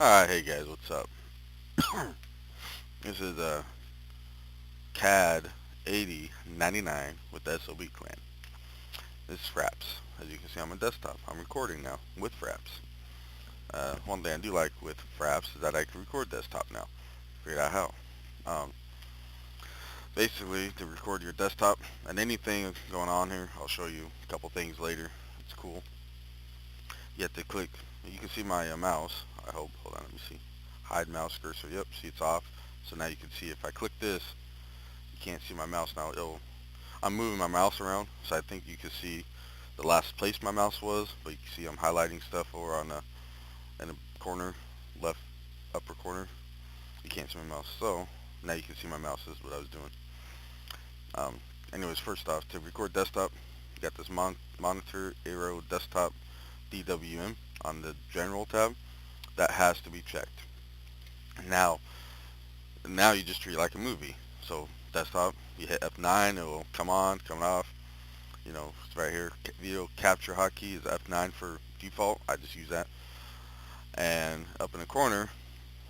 Alright, hey guys, what's up? This is CAD 8099 with the SOB clan. This is Fraps. As you can see, I'm on desktop. I'm recording now with Fraps. One thing I do like with Fraps is that I can record desktop now. Figured out how. Um, Basically, to record your desktop and anything going on here, I'll show you a couple things later. It's cool. You have to click. You can see my mouse. I hope. Hold on, let me see. Hide mouse cursor. Yep, see it's off. So now you can see if I click this, you can't see my mouse now. I'm moving my mouse around, so I think you can see the last place my mouse was, but you can see I'm highlighting stuff over on the in the corner, left upper corner. You can't see my mouse, so now you can see my mouse is what I was doing. Um, Anyways, first off, to record desktop, you got this monitor arrow desktop DWM on the general tab. That has to be checked. Now, now you just treat it like a movie. So desktop, you hit F9, it will come on, come off. It's right here. Video capture hotkey is F9 for default. I just use that. And up in the corner,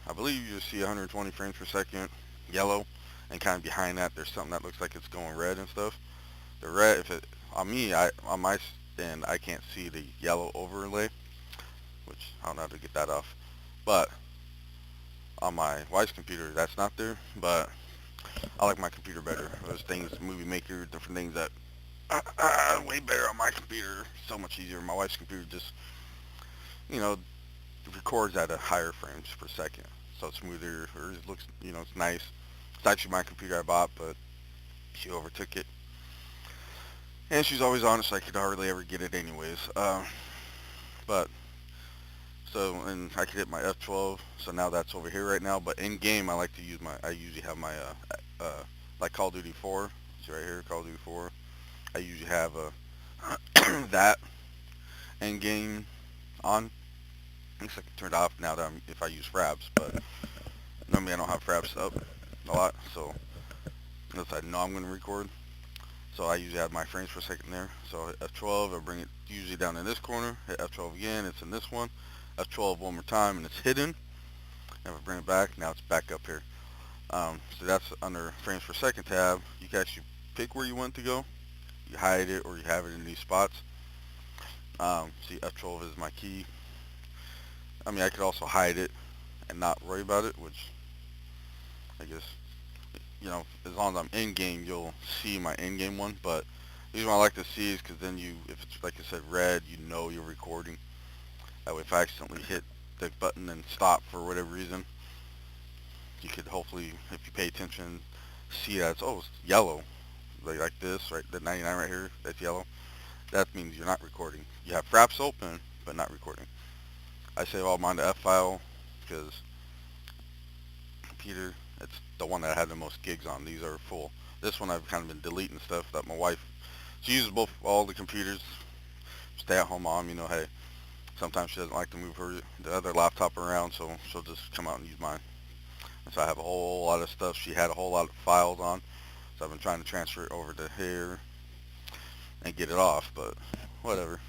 I believe you just see 120 frames per second, yellow, and kind of behind that, there's something that looks like it's going red and stuff. The red, if it on me, on my end, I can't see the yellow overlay, which I don't know how to get that off. But on my wife's computer, that's not there. But I like my computer better. There's things, Movie Maker, different things that way better on my computer. So much easier. My wife's computer just, you know, records at a higher frames per second. So it's smoother. Hers looks, it's nice. It's actually my computer I bought, but she overtook it. And she's always honest. I could hardly ever get it anyways. But so, and I could hit my F12. So now that's over here right now. But in game, I usually have my, like Call of Duty 4. See right here, Call of Duty 4. I usually have that in game on. Looks like it turned off now that if I use Fraps, but normally I don't have Fraps up a lot, so unless I know I'm going to record. So I usually have my frames per second there. So F12, I bring it usually down in this corner. Hit F12 again, it's in this one. F12 one more time, and it's hidden. And if I bring it back, now it's back up here. So that's under frames per second tab. You can actually pick where you want to go. You hide it or you have it in these spots. See, F12 is my key. I mean, I could also hide it and not worry about it, which I guess, as long as I'm in game, you'll see my in game one. But the reason why I like to see is because then if it's like I said, red, you're recording. That way, if I accidentally hit the button and stop for whatever reason, you could hopefully, if you pay attention, see that it's yellow, like this, right? The 99 right here, that's yellow. That means you're not recording. You have Fraps open, but not recording. I save all mine to F file because computer, it's the one that I had the most gigs on. These are full. This one I've kind of been deleting stuff that my wife, she uses all the computers. Stay at home mom, hey, sometimes she doesn't like to move the other laptop around, so she'll just come out and use mine. And so I have a whole lot of stuff. She had a whole lot of files on, so I've been trying to transfer it over to here and get it off, but whatever.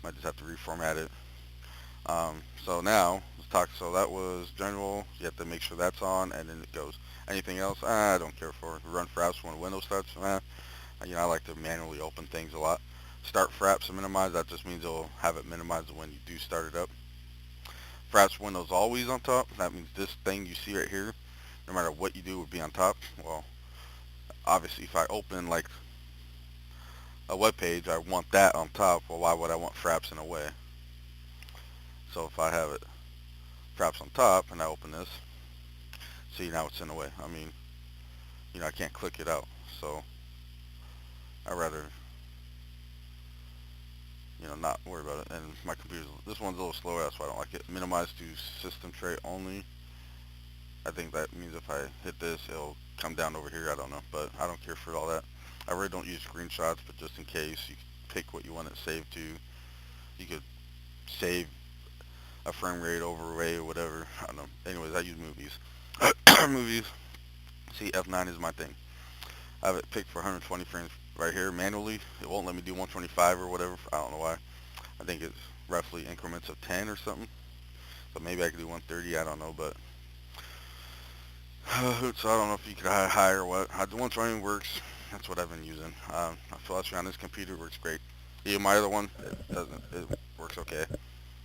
Might just have to reformat it. So now let's talk. So that was general. You have to make sure that's on, and then it goes. Anything else? I don't care for. Run Fraps when Windows starts. I like to manually open things a lot. Start Fraps and minimize. That just means it'll have it minimized when you do start it up. Fraps Windows always on top. That means this thing you see right here, no matter what you do, would be on top. Well, obviously, if I open like a web page, I want that on top. Well, why would I want Fraps in a way? So if I have it Fraps on top and I open this, see now it's in the way. I mean, I can't click it out. So I rather, not worry about it. And my this one's a little slower, that's why I don't like it. Minimize to system tray only. I think that means if I hit this, it'll come down over here. I don't know, but I don't care for all that. I really don't use screenshots, but just in case, you pick what you want it saved to. You could save a frame rate overlay or whatever. I don't know. Anyways, I use movies. Movies. See, F9 is my thing. I have it picked for 120 frames right here manually. It won't let me do 125 or whatever. I don't know why. I think it's roughly increments of 10 or something. but maybe I could do 130. I don't know, but so I don't know if you could high or what. The 120 works. That's what I've been using. Philosophy on this computer works great. Even my other one, it doesn't. It works okay.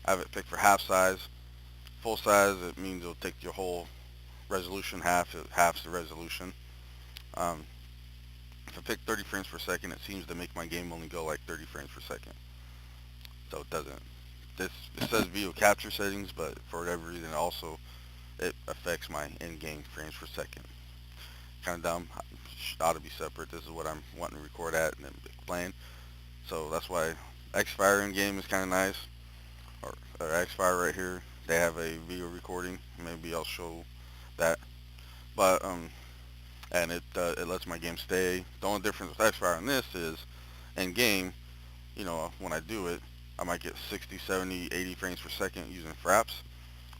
I have it picked for half size. Full size, it means it'll take your whole resolution half. It halves the resolution. Um, if I pick 30 frames per second, it seems to make my game only go like 30 frames per second. So it doesn't. It says video capture settings, but for whatever reason, also it affects my in-game frames per second. Kind of dumb. Ought to be separate. This is what I'm wanting to record at and then playing. So that's why Xfire in game is kind of nice. Or Xfire right here. They have a video recording. Maybe I'll show that. But and it lets my game stay. The only difference with Xfire on this is in game, when I do it, I might get 60, 70, 80 frames per second using Fraps.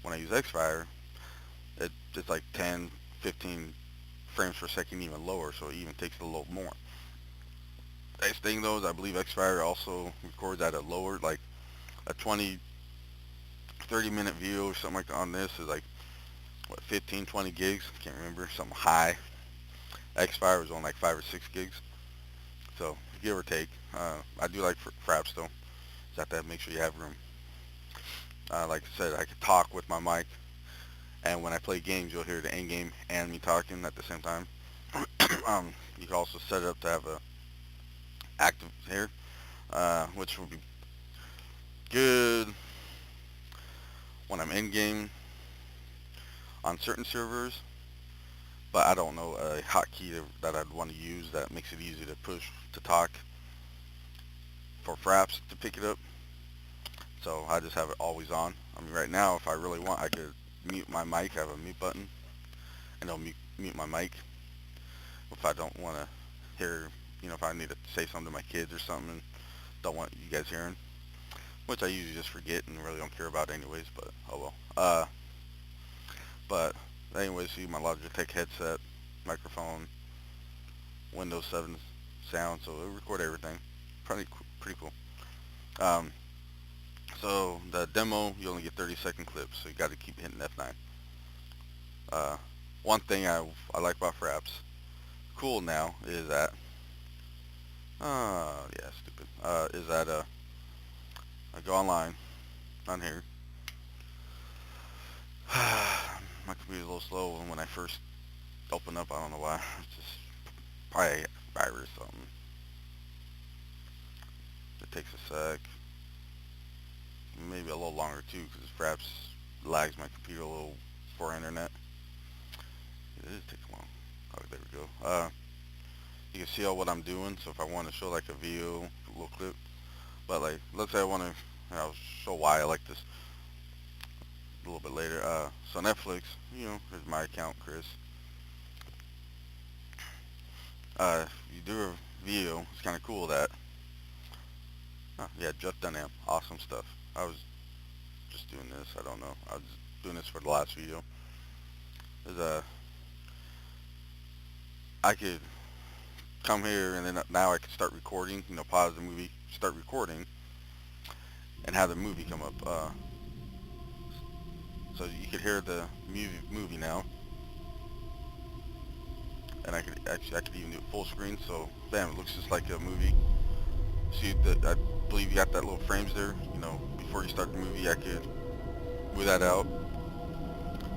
When I use Xfire, it's like 10, 15 frames per second even lower, so it even takes a little more. Nice thing though is I believe Xfire also records at a lower, like a 20, 30 minute video or something like that. On this is like, what, 15, 20 gigs? Can't remember, something high. Xfire was on like 5 or 6 gigs, so give or take. I do like Fraps though. You have to make sure you have room. Like I said, I could talk with my mic, and when I play games, you'll hear the end game and me talking at the same time. You can also set it up to have a active here, which will be good when I'm in game on certain servers, but I don't know a hotkey that I'd want to use that makes it easy to push to talk for Fraps to pick it up. So I just have it always on. I mean, right now, if I really want, I could mute my mic. I have a mute button, and it'll mute my mic if I don't want to hear, if I need to say something to my kids or something and don't want you guys hearing, which I usually just forget and really don't care about anyways, but oh well. But anyways, see my Logitech headset, microphone, Windows 7 sound, so it'll record everything. Pretty cool. So the demo, you only get 30-second clips, so you got to keep hitting F9. One thing I like about Fraps, cool now, is that, yeah, stupid, is that I go online, on here. My computer's a little slow when I first open up. I don't know why. It's just probably a virus or something. It takes a sec. Maybe a little longer too, because Fraps lags my computer a little for internet. It is taking long. Oh, there we go. You can see all what I'm doing. So if I want to show like a video, a little clip, but like, let's say I want to, I'll show why I like this a little bit later. So Netflix, here's my account, Chris. You do a video, it's kind of cool that, yeah, Jeff Dunham, awesome stuff. I was just doing this, I don't know, I was doing this for the last video. There's I could come here and then now I could start recording, pause the movie, start recording, and have the movie come up. So you could hear the movie now. And I could even do it full screen, so bam, it looks just like a movie. See, I believe you got that little frames there, before you start the movie. I could move that out,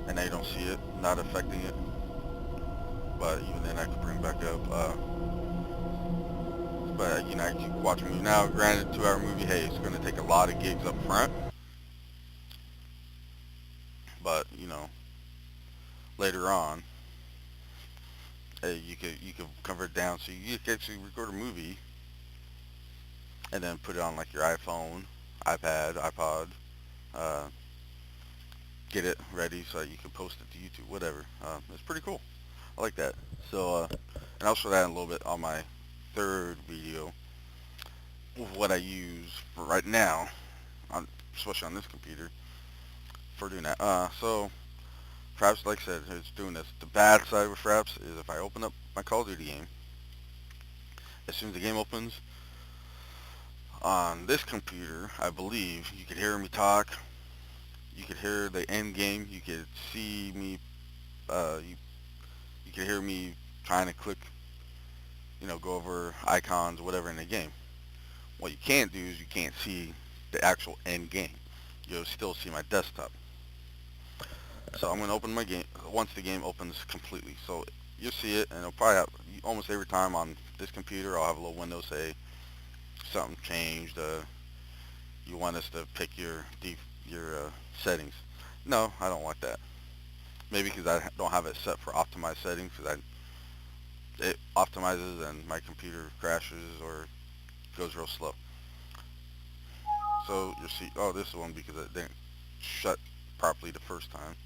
and now you don't see it, not affecting it, but even then I could bring it back up. But I can watch a movie now. Granted, 2-hour movie, hey, it's going to take a lot of gigs up front, but later on, you could convert down so you can actually record a movie and then put it on like your iPhone, iPad, iPod, get it ready so that you can post it to YouTube, whatever. It's pretty cool. I like that. So, and I'll show that in a little bit on my third video of what I use for right now, especially on this computer, for doing that. So, Fraps, like I said, it's doing this. The bad side with Fraps is if I open up my Call of Duty game, as soon as the game opens, on this computer, I believe, you could hear me talk, You could hear the end game. You could see me. You could hear me trying to click, go over icons, whatever in the game. What you can't do is you can't see the actual end game. You'll still see my desktop. So I'm going to open my game once the game opens completely. So you'll see it, and it'll probably have, almost every time on this computer, I'll have a little window say something changed. You want us to pick your settings. No, I don't want that. Maybe because I don't have it set for optimized settings, because it optimizes and my computer crashes or goes real slow. So you'll see, oh, this is one because it didn't shut properly the first time.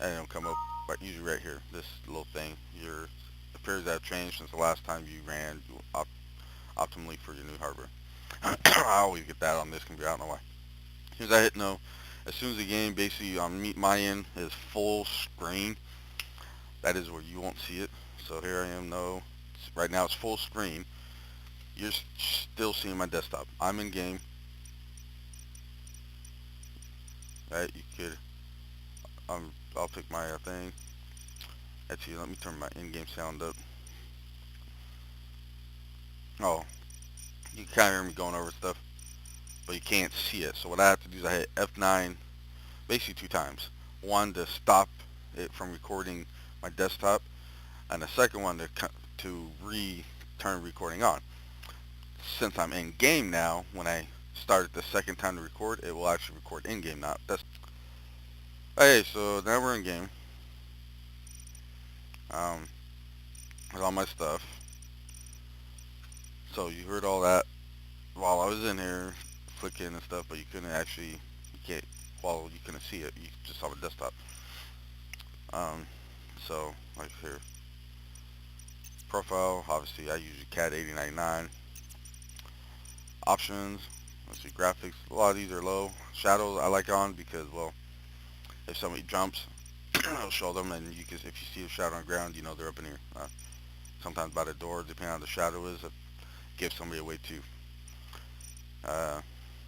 And it'll come up, but usually right here, this little thing. Your appears to have changed since the last time you ran optimally for your new hardware. I always get that on this computer. I don't know why. As soon as I hit no, as soon as the game basically on my end is full screen, that is where you won't see it. So here I am, no. Right now it's full screen. You're still seeing my desktop. I'm in game. Right, you could, I'll pick my thing. Actually, let me turn my in-game sound up. Oh, you can kind of hear me going over stuff, but you can't see it. So what I have to do is I hit F9 basically 2 times. One to stop it from recording my desktop, and the second one to turn recording on. Since I'm in game now, when I start it the second time to record, it will actually record in game now. Okay, so now we're in game. With all my stuff. So you heard all that while I was in here flicking and stuff, but you couldn't actually, you couldn't see it. You just saw the desktop. So like here, profile. Obviously, I use CAD 8099. Options. Let's see, graphics. A lot of these are low. Shadows I like on because, well, if somebody jumps, it'll show them, and you can, if you see a shadow on the ground, you know they're up in here. Sometimes by the door, depending on the shadow is, it gives somebody away too.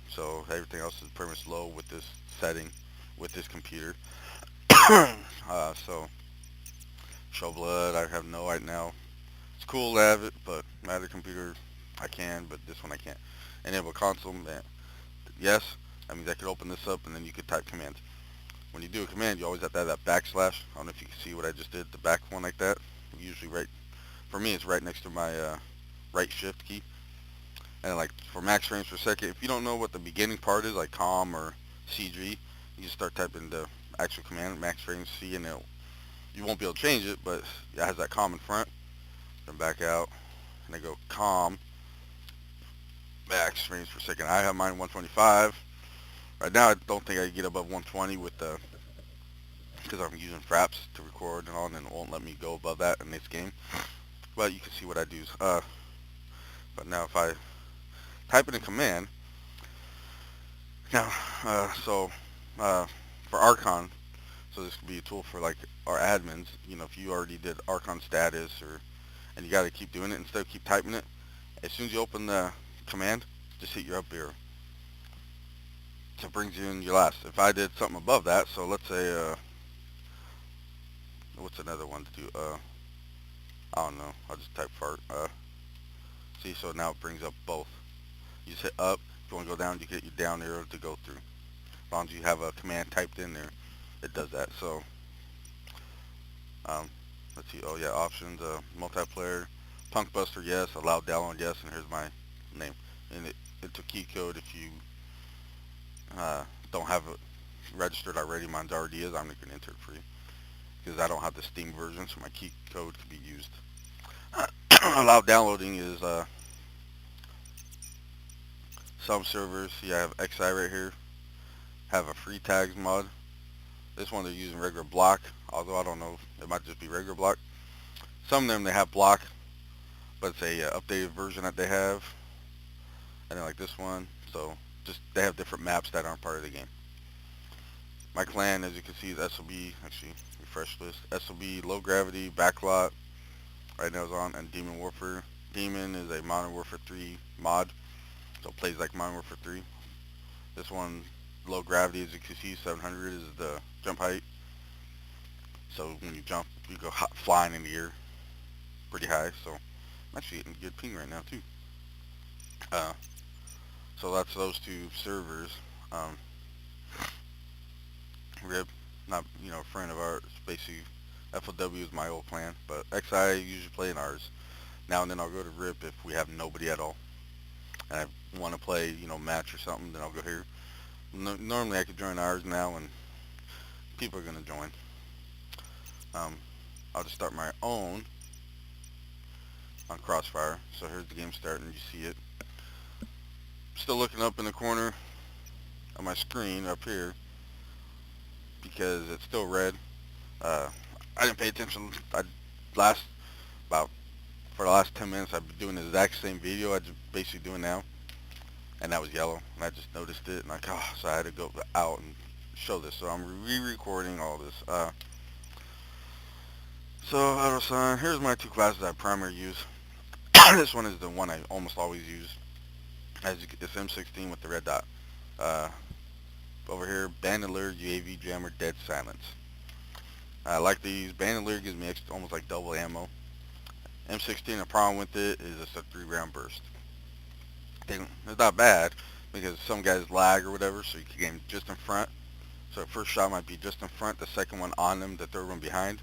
So everything else is pretty much low with this setting, with this computer. So show blood, I have no right now. It's cool to have it, but my other computer I can, but this one I can't. Enable console, man. Yes, that means I could open this up and then you could type commands. When you do a command, you always have to have that backslash. I don't know if you can see what I just did, the back one like that. Usually right, for me it's right next to my right shift key. And like for max frames per second, if you don't know what the beginning part is, like COM or CG, you just start typing the actual command, max frames C, and you won't be able to change it, but it has that COM in front. Then back out, and I go COM, max frames per second. I have mine 125. Right now, I don't think I can get above 120 with because I'm using Fraps to record and all, and it won't let me go above that in this game. But you can see what I do. But now if I type in a command, now, for Archon, so this could be a tool for like our admins. If you already did Archon status and you got to keep doing it instead of keep typing it. As soon as you open the command, just hit your up arrow. So it brings you in your last. If I did something above that, so let's say, what's another one to do? I don't know. I'll just type fart. See, so now it brings up both. You just hit up. If you want to go down, you hit your down arrow to go through. As long as you have a command typed in there, it does that. So, let's see. Oh yeah, options. Multiplayer, Punk Buster, yes. Allow download, yes. And here's my name. And it's a key code if you don't have it registered already. Mine's already is. I'm not going to enter it for you because I don't have the Steam version, so my key code could be used. Allow downloading is some servers. See, I have XI right here. Have a free tags mod. This one they're using regular block, although I don't know, it might just be regular block. Some of them they have block, but it's a updated version that they have. And then like this one, so just they have different maps that aren't part of the game. My clan, as you can see, is SOB. Actually, refresh list. SOB, low gravity, backlot. Right now is on, and Demon Warfare. Demon is a Modern Warfare 3 mod, so it plays like Modern Warfare 3. This one, low gravity, as you can see. 700 is the jump height. So when you jump, you go flying in the air pretty high. So I'm actually getting good ping right now too. Uh, so that's those two servers. Um, Rib, not a friend of ours. Basically, FLW is my old clan, but XI usually play in ours. Now and then I'll go to Rip if we have nobody at all, and I want to play match or something. Then I'll go here. Normally I could join ours now, and people are gonna join. Um, I'll just start my own on Crossfire. So here's the game starting. You see it. Still looking up in the corner of my screen up here because it's still red. I didn't pay attention. Last about for the last 10 minutes I've been doing the exact same video I just basically doing now, and that was yellow, and I just noticed it, and so I had to go out and show this. So I'm re-recording all this. So AutoSign, here's my two classes I primarily use. This one is the one I almost always use. It's M16 with the red dot. Over here, Bandolier, UAV Jammer, Dead Silence. I like these. Bandolier gives me almost like double ammo. M16, the problem with it is it's a 3-round burst. It's not bad because some guys lag or whatever, so you can get them just in front. So the first shot might be just in front, the second one on them, the third one behind.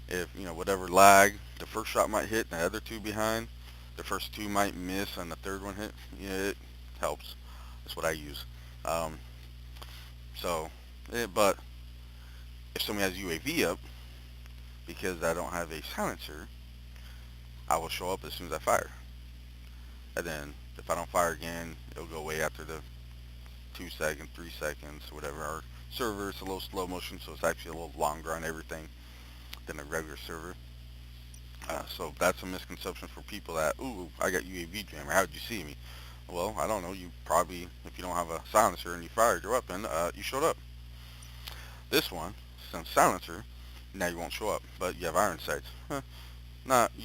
If, whatever lag, the first shot might hit, and the other two behind, the first two might miss, and the third one hit. It helps. That's what I use. But if somebody has UAV up, because I don't have a silencer, I will show up as soon as I fire. And then if I don't fire again, it'll go away after the 2 seconds, 3 seconds, whatever. Our server is a little slow motion, so it's actually a little longer on everything than a regular server. So that's a misconception for people that, ooh, I got UAV jammer. How did you see me? Well, I don't know. You probably, if you don't have a silencer and you fired your weapon, you showed up. This one, since silencer, now you won't show up, but you have iron sights. You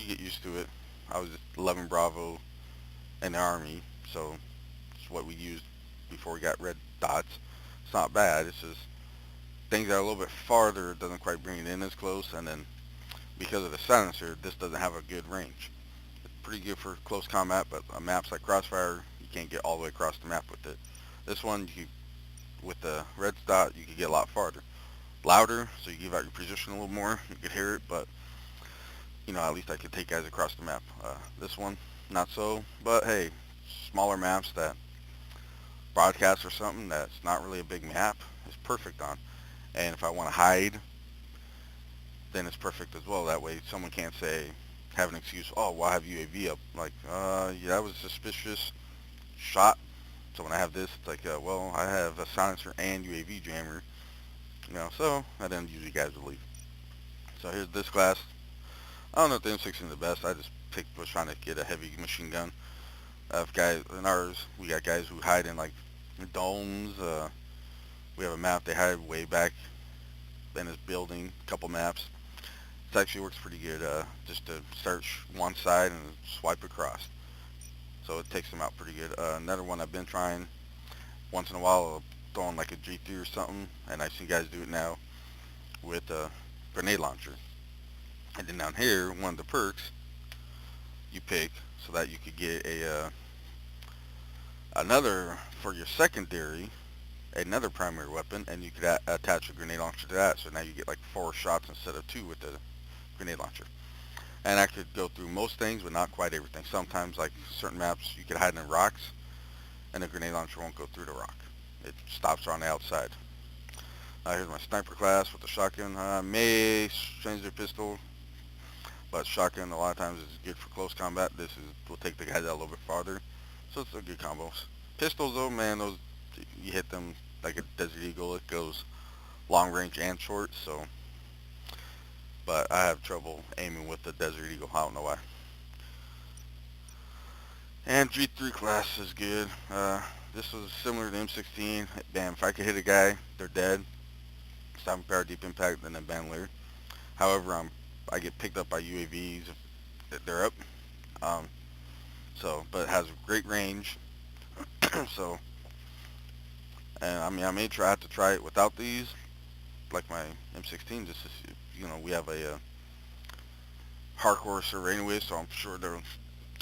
get used to it. I was 11 Bravo in the Army, so it's what we used before we got red dots. It's not bad. It's just things that are a little bit farther, it doesn't quite bring it in as close, and then because of the silencer, this doesn't have a good range. It's pretty good for close combat, but on maps like Crossfire, you can't get all the way across the map with it. This one, with the red dot, you can get a lot farther. Louder, so you give out your position a little more. You could hear it, but at least I could take guys across the map. This one, not so, but hey, smaller maps that broadcast or something that's not really a big map is perfect on. And if I want to hide, then it's perfect as well. That way someone can't have an excuse, oh, well, I have UAV up. Like, yeah, that was a suspicious shot. So when I have this, it's like, well, I have a silencer and UAV jammer. So I then usually guys will leave. So here's this class. I don't know if the M16 is the best. I just was trying to get a heavy machine gun. Guys in ours, we got guys who hide in like domes. We have a map they hide way back in this building. A couple maps. It actually works pretty good. Just to search one side and swipe across. So it takes them out pretty good. Another one I've been trying once in a while, I'll throw in like a G3 or something, and I see guys do it now with a grenade launcher. And then down here, one of the perks you pick so that you could get another for your secondary, another primary weapon, and you could attach a grenade launcher to that. So now you get like 4 shots instead of 2 with the grenade launcher. And I could go through most things, but not quite everything. Sometimes, like certain maps, you could hide in rocks, and the grenade launcher won't go through the rock. It stops on the outside. Here's my sniper class with the shotgun. May change their pistol, but shotgun a lot of times is good for close combat. Will take the guys out a little bit farther, so it's a good combo. Pistols though, man, those you hit them like a Desert Eagle. It goes long range and short. So, but I have trouble aiming with the Desert Eagle. I don't know why. And G3 class is good. This was similar to M16. Bam, if I could hit a guy, they're dead. Stopping power, deep impact, and then bandolier. However, I get picked up by UAVs if they're up. But it has great range. So And I mean, I may have to try it without these, like my M16, just to see, we have a hardcore server anyway, so I'm sure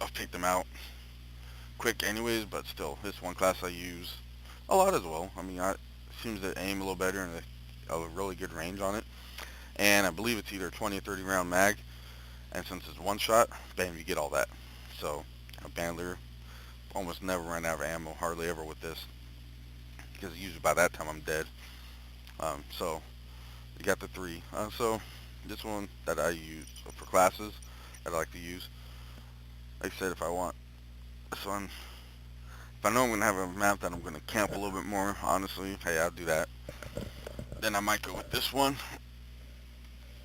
I'll take them out quick anyways, but still, this one class I use a lot as well. I mean, it seems to aim a little better and a really good range on it. And I believe it's either 20 or 30 round mag, and since it's one shot, bam, you get all that. So, a bandolier almost never run out of ammo, hardly ever with this, because usually by that time I'm dead. So, you got the three. So, this one that I use for classes that I like to use, like I said, if I want this one, if I know I'm going to have a map that I'm going to camp a little bit more, honestly, hey, I'll do that. Then I might go with this one.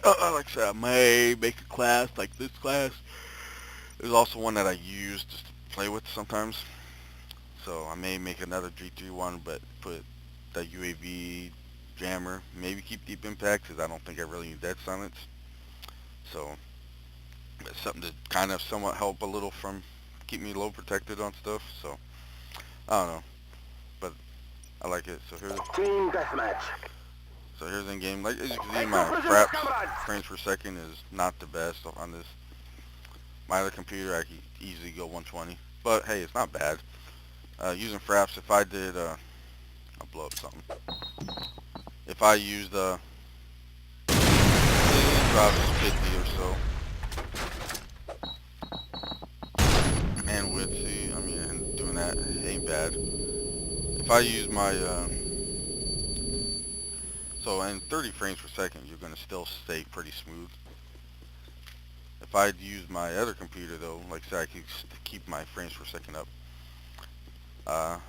Like I said, I may make a class like this class. There's also one that I use just to play with sometimes. So I may make another G3 one, but put the UAV jammer. Maybe keep deep impact because I don't think I really need dead silence. So it's something to kind of somewhat help a little from keep me low protected on stuff. So I don't know, but I like it. So Team deathmatch. here's in game. Like as you can see, my fraps frames per second is not the best on this. My other computer, I could easily go 120, but hey, it's not bad. Using fraps, if I did, I'll blow up something. If I used it drops 50 or so, and with I mean, and doing that ain't bad. If I use my, so in 30 frames per second, you're gonna still stay pretty smooth. If I use my other computer though, like I said, I could keep my frames per second up.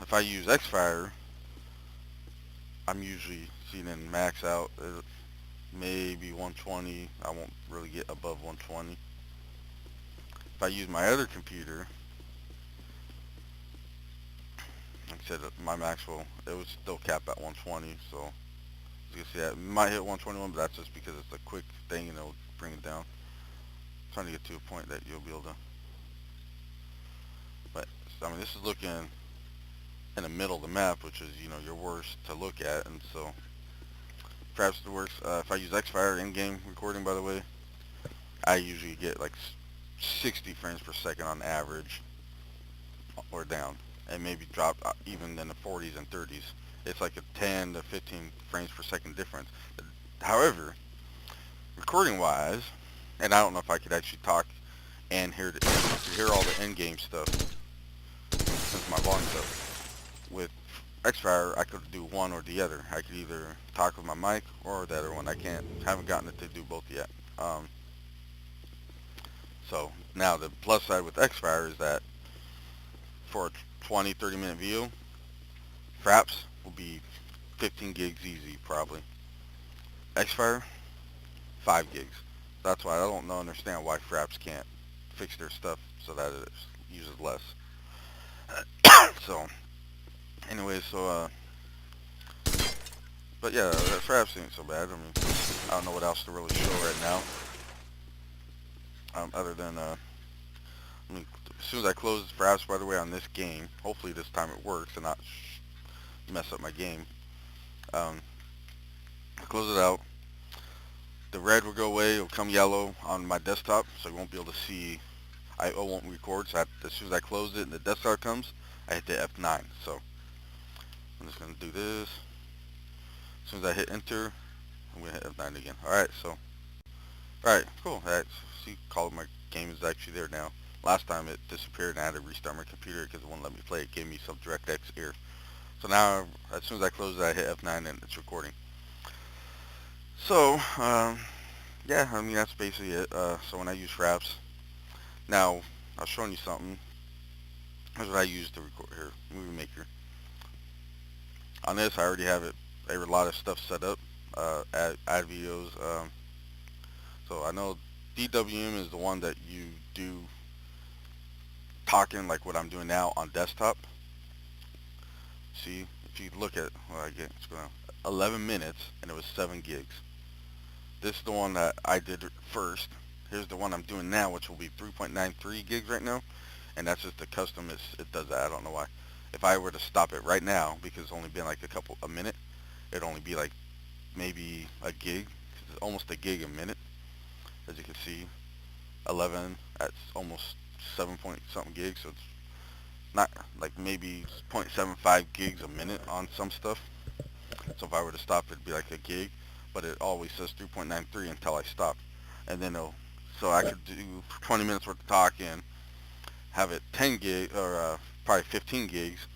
If I use Xfire, I'm usually seeing it max out maybe 120. I won't really get above 120. If I use my other computer, like I said, my max it would still cap at 120. So as you can see, it might hit 121, but that's just because it's a quick thing and it'll bring it down. I'm trying to get to a point that you'll be able to. But I mean, this is looking in the middle of the map, which is your worst to look at, and so perhaps it works. If I use Xfire in-game recording, by the way, I usually get like 60 frames per second on average, or down, and maybe drop even in the 40s and 30s. It's like a 10 to 15 frames per second difference. However, recording-wise, and I don't know if I could actually talk and hear all the in-game stuff since my volume's up. With Xfire, I could do one or the other. I could either talk with my mic or the other one. I haven't gotten it to do both yet. So now the plus side with Xfire is that for a 20, 30 minute video, Fraps will be 15 gigs easy probably. Xfire, 5 gigs. That's why I don't understand why Fraps can't fix their stuff so that it uses less. So, anyway, but yeah, Fraps ain't so bad. I mean, I don't know what else to really show right now. Other than, I mean, as soon as I close Fraps, by the way, on this game, hopefully this time it works and not mess up my game. I close it out. The red will go away. It'll come yellow on my desktop, so I won't be able to see. I won't record. So as soon as I close it and the desktop comes, I hit the F9. So I'm just gonna do this. As soon as I hit enter, I'm gonna hit F9 again. All right. So, all right, cool. All right. See, my game is actually there now. Last time it disappeared and I had to restart my computer because it wouldn't let me play. It gave me some DirectX error. So now, as soon as I close it, I hit F9 and it's recording. So, yeah, I mean, that's basically it. So when I use Fraps, now, I was showing you something. Here's what I use to record here, Movie Maker. On this, I already have a lot of stuff set up, add videos. So I know DWM is the one that you do talking like what I'm doing now on desktop. See, if you look at what I get, it's going 11 minutes and it was 7 gigs. This is the one that I did first. Here's the one I'm doing now, which will be 3.93 gigs right now, and that's just the custom. It does that. I don't know why. if I were to stop it right now, because it's only been like a minute, it'd only be like maybe a gig, 'cause it's almost a gig a minute. As you can see, 11 at almost 7 point something gigs, so it's not like maybe 0.75 gigs a minute on some stuff. So if I were to stop, it'd be like a gig, but it always says 3.93 until I stop, and then so I could do 20 minutes worth of talking, have it 10 gig or probably 15 gigs,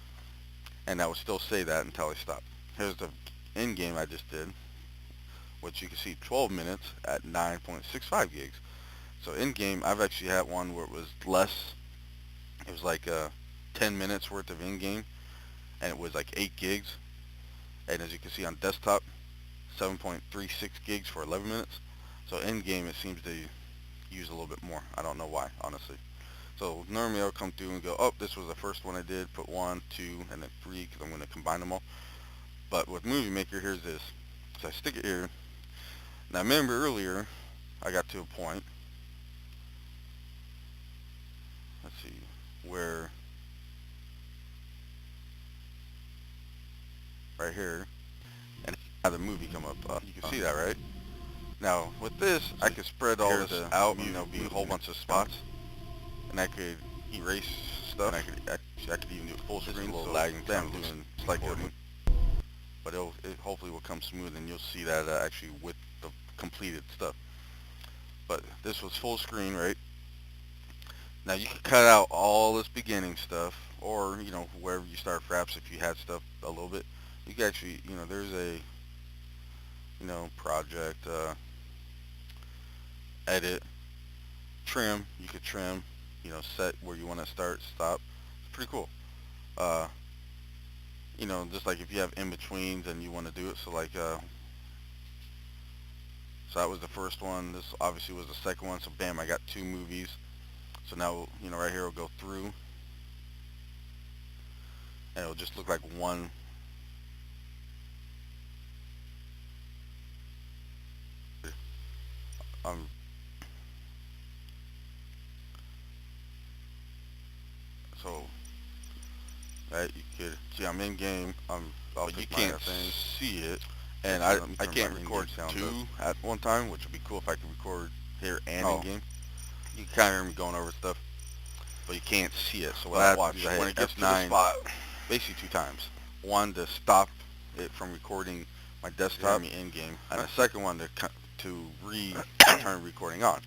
and I would still say that until I stop. Here's the in game I just did, which you can see 12 minutes at 9.65 gigs. So in game, I've actually had one where it was less. It was like 10 minutes worth of in game, and it was like 8 gigs. And as you can see on desktop, 7.36 gigs for 11 minutes. So in game, it seems to use a little bit more. I don't know why, honestly. So normally I'll come through and go, oh, this was the first one I did, put 1, 2, and then 3, because I'm going to combine them all. But with Movie Maker, here's this. So I stick it here. Now remember earlier, I got to a point, let's see, where, right here, and have the movie come up. You can see that, right? Now, with this, I could spread all this out, be a whole bunch of spots, and I could erase stuff, and I could even do it full screen, so lagging, bam, doing like recording. But it hopefully will come smooth, and you'll see that actually with the completed stuff. But this was full screen, right? Now you can cut out all this beginning stuff, or wherever you start Fraps, if you had stuff a little bit, you can actually, there's a, project, edit, trim. You could trim, set where you want to start, stop. It's pretty cool. Uh, just like if you have in betweens and you want to do it. So like, so that was the first one. This obviously was the second one. So bam, I got 2 movies. So now, right here, it'll go through, and it'll just look like one. Um, so, right, you could see I'm in game. But you can't see it, and I can't record 2 at one time, which would be cool if I could record here and in game. You can kind of hear me going over stuff, but you can't see it. So what I watch when it gets to the spot, basically 2 times. One to stop it from recording my desktop in game, and the second one to return recording on.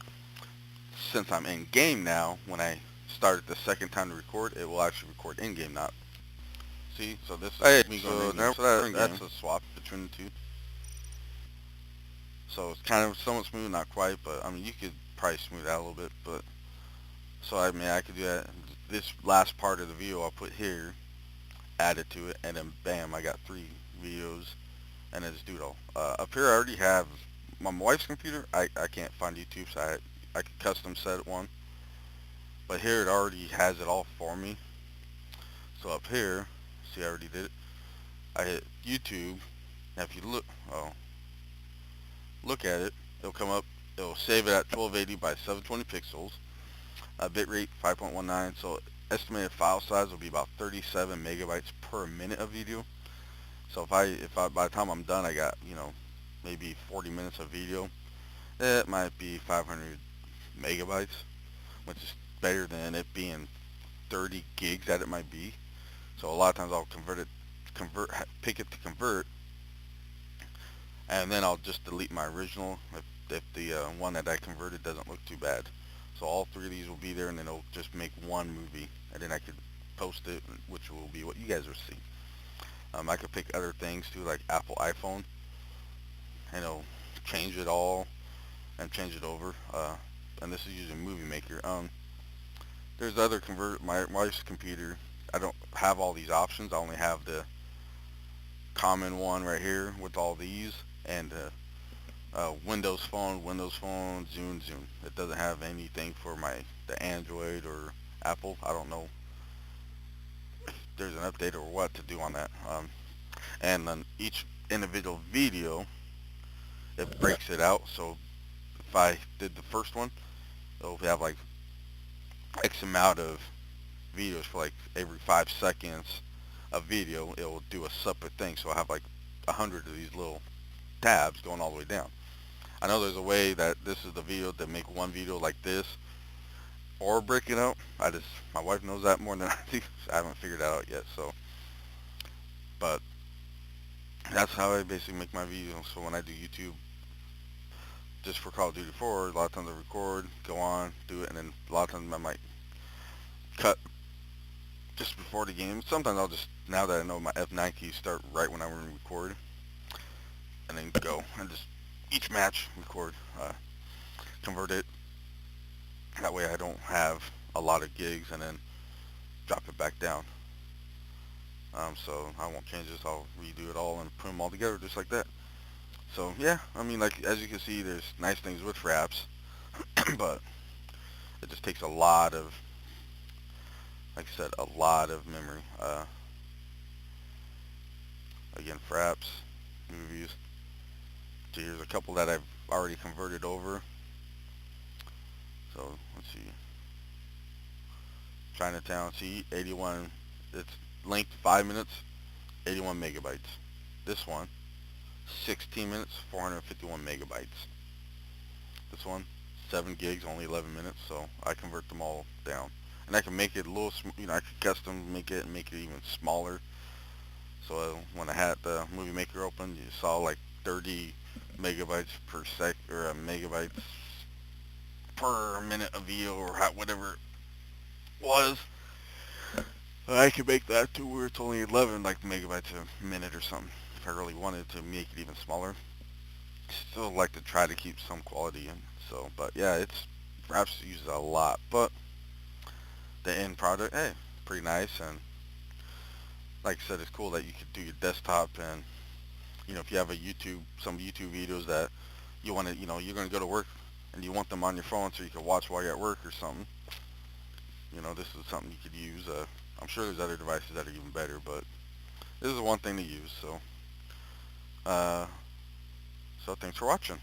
Since I'm in game now, when I start it the second time to record, it will actually record in game, not. See, so this is me going in game. So that's a swap between the two. So it's kind of somewhat smooth, not quite, but I mean you could probably smooth out a little bit. But so I mean I could do that. This last part of the video I'll put here, add it to it, and then bam, I got 3 videos, and I just do it all. Up here I already have my wife's computer. I can't find YouTube, so I could custom set one. But here it already has it all for me. So up here, see I already did it. I hit YouTube. Now if you look at it, it'll come up. It'll save it at 1280 by 720 pixels. Bitrate 5.19. So estimated file size will be about 37 megabytes per minute of video. So if I by the time I'm done, I got maybe 40 minutes of video. It might be 500 megabytes, which is better than it being 30 gigs that it might be. So a lot of times I'll pick it to convert, and then I'll just delete my original if the one that I converted doesn't look too bad. So all 3 of these will be there, and then it'll just make one movie, and then I could post it, which will be what you guys will see. I could pick other things too, like Apple iPhone, and it'll change it all and change it over. And this is using Movie Maker. There's other my wife's computer. I don't have all these options. I only have the common one right here with all these, and Windows Phone, Zune. It doesn't have anything for the Android or Apple. I don't know if there's an update or what to do on that. And then each individual video, it breaks it out. So if I did the first one, it'll have like X amount of videos for like every 5 seconds, a video, it will do a separate thing. So I have like 100 of these little tabs going all the way down. I know there's a way that this is the video to make one video like this or break it out. My wife knows that more than I do. I haven't figured that out yet. So, but that's how I basically make my videos. So when I do YouTube, just for Call of Duty 4, a lot of times I record, go on, do it, and then a lot of times I might cut just before the game. Sometimes I'll just, now that I know my F9 keys start right when I record, and then go and just each match record, convert it. That way I don't have a lot of gigs and then drop it back down. So I won't change this. I'll redo it all and put them all together just like that. So yeah, I mean, like as you can see, there's nice things with Fraps, but it just takes a lot of, like I said, a lot of memory. Again, Fraps, movies. So here's a couple that I've already converted over. So let's see. Chinatown, see, 81. It's length 5 minutes, 81 megabytes. This one, 16 minutes, 451 megabytes. This one, 7 gigs, only 11 minutes. So I convert them all down, and I can make it a little, I can custom make it and make it even smaller. So when I had the Movie Maker open, you saw like 30 megabytes per sec, or megabytes per minute of video, or whatever it was. I could make that to where it's only 11 like megabytes a minute or something. If I really wanted to make it even smaller, still like to try to keep some quality in. So, but yeah, it's Fraps uses a lot, but the end product, hey, pretty nice. And like I said, it's cool that you could do your desktop, and if you have some YouTube videos that you want to, you're going to go to work and you want them on your phone so you can watch while you're at work or something. This is something you could use. I'm sure there's other devices that are even better, but this is one thing to use. So, so thanks for watching.